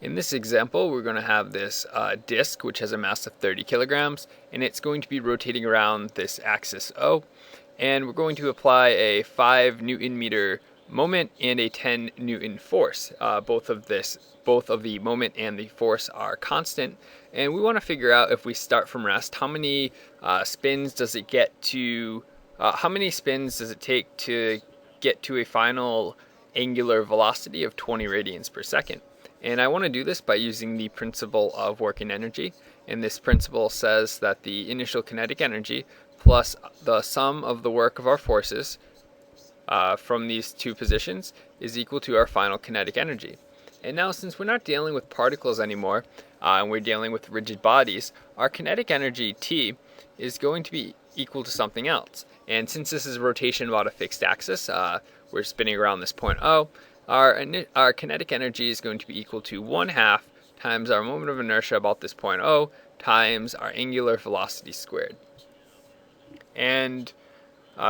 In this example, we're going to have this disk which has a mass of 30 kilograms, and it's going to be rotating around this axis O, and we're going to apply a 5 Newton meter moment and a 10 Newton force. Both of the moment and the force are constant, and we want to figure out, if we start from rest, how many spins does it take to get to a final angular velocity of 20 radians per second. And I want to do this by using the principle of working energy. And this principle says that the initial kinetic energy plus the sum of the work of our forces from these two positions is equal to our final kinetic energy. And now, since we're not dealing with particles anymore, and we're dealing with rigid bodies, our kinetic energy T is going to be equal to something else. And since this is rotation about a fixed axis, we're spinning around this point O, our kinetic energy is going to be equal to 1/2 times our moment of inertia about this point O times our angular velocity squared. And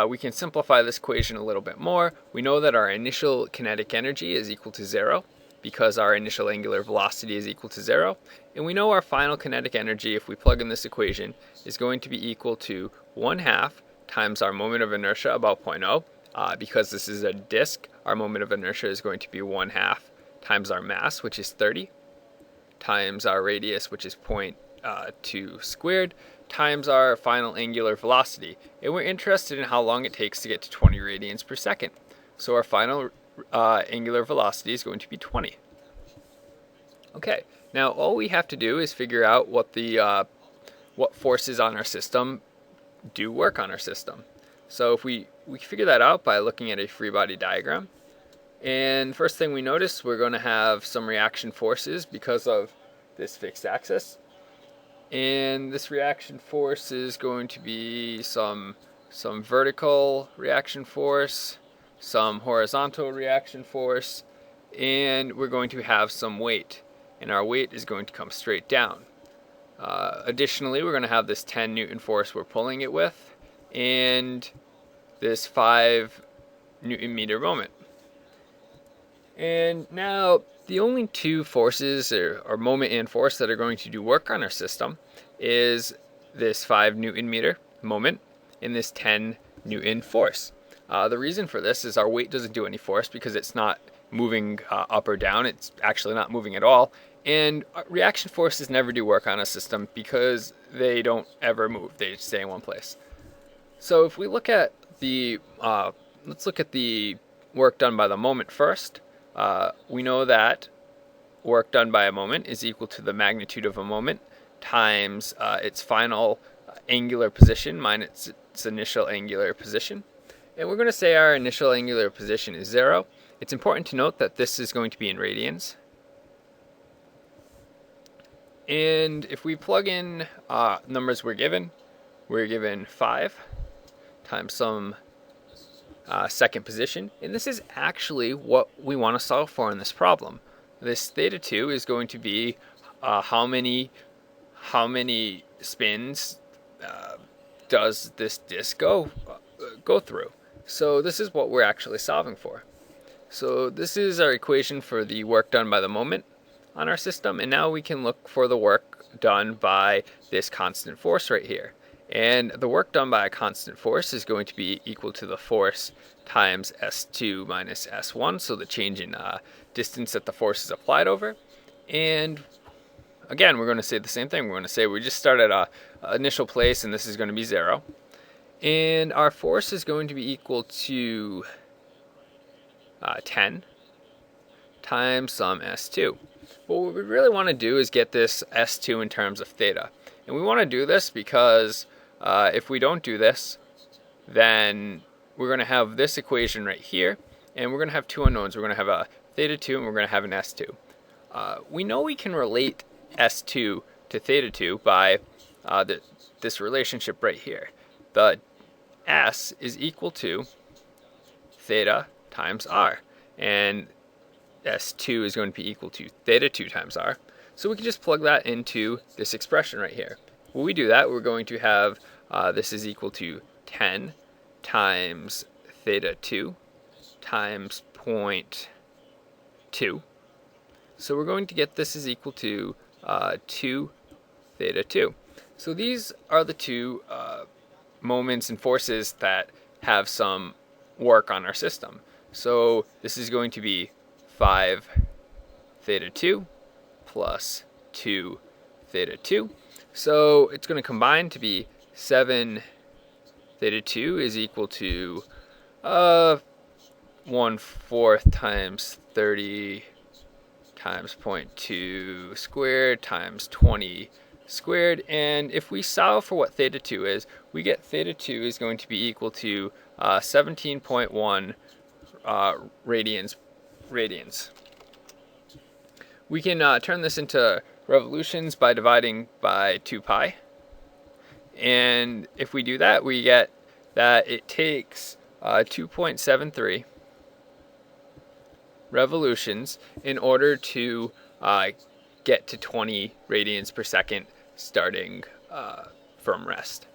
we can simplify this equation a little bit more. We know that our initial kinetic energy is equal to 0 because our initial angular velocity is equal to 0. And we know our final kinetic energy, if we plug in this equation, is going to be equal to 1/2 times our moment of inertia about point O. Because this is a disk, our moment of inertia is going to be 1/2 times our mass, which is 30, times our radius, which is 0.2 squared, times our final angular velocity. And we're interested in how long it takes to get to 20 radians per second. So our final angular velocity is going to be 20. Okay, now all we have to do is figure out what forces on our system do work on our system. So if we figure that out by looking at a free body diagram. And first thing we notice, we're going to have some reaction forces because of this fixed axis. And this reaction force is going to be some vertical reaction force, some horizontal reaction force, and we're going to have some weight. And our weight is going to come straight down. Additionally, we're going to have this 10 Newton force we're pulling it with, and this 5 Newton meter moment. And now the only two forces, or moment and force, that are going to do work on our system is this 5 Newton meter moment and this 10 Newton force. The reason for this is our weight doesn't do any force because it's not moving up or down. It's actually not moving at all. And reaction forces never do work on a system because they don't ever move. They just stay in one place. So if we look at let's look at the work done by the moment first. We know that work done by a moment is equal to the magnitude of a moment times its final angular position minus its initial angular position. And we're going to say our initial angular position is 0. It's important to note that this is going to be in radians. And if we plug in numbers we're given 5 times some second position, and this is actually what we want to solve for in this problem. This theta 2 is going to be how many spins does this disk go through. So this is what we're actually solving for. So this is our equation for the work done by the moment on our system, and now we can look for the work done by this constant force right here. And the work done by a constant force is going to be equal to the force times S2 minus S1, so the change in distance that the force is applied over. And again, we're going to say the same thing. We're going to say we just start at an initial place, and this is going to be 0. And our force is going to be equal to 10 times some S2. But what we really want to do is get this S2 in terms of theta. And we want to do this because if we don't do this, then we're going to have this equation right here, and we're going to have two unknowns. We're going to have a theta 2, and we're going to have an S2. We know we can relate S2 to theta 2 by this relationship right here. The S is equal to theta times R, and S2 is going to be equal to theta 2 times R. So we can just plug that into this expression right here. When we do that, we're going to have this is equal to 10 times theta 2 times 0.2 So we're going to get this is equal to 2 theta 2. So these are the two moments and forces that have some work on our system. So this is going to be 5 theta 2 plus 2 theta 2. So it's going to combine to be 7 theta 2 is equal to 1/4 times 30 times 0.2 squared times 20 squared. And if we solve for what theta 2 is, we get theta 2 is going to be equal to 17.1 radians. We can turn this into revolutions by dividing by 2 pi. And if we do that, we get that it takes 2.73 revolutions in order to get to 20 radians per second starting from rest.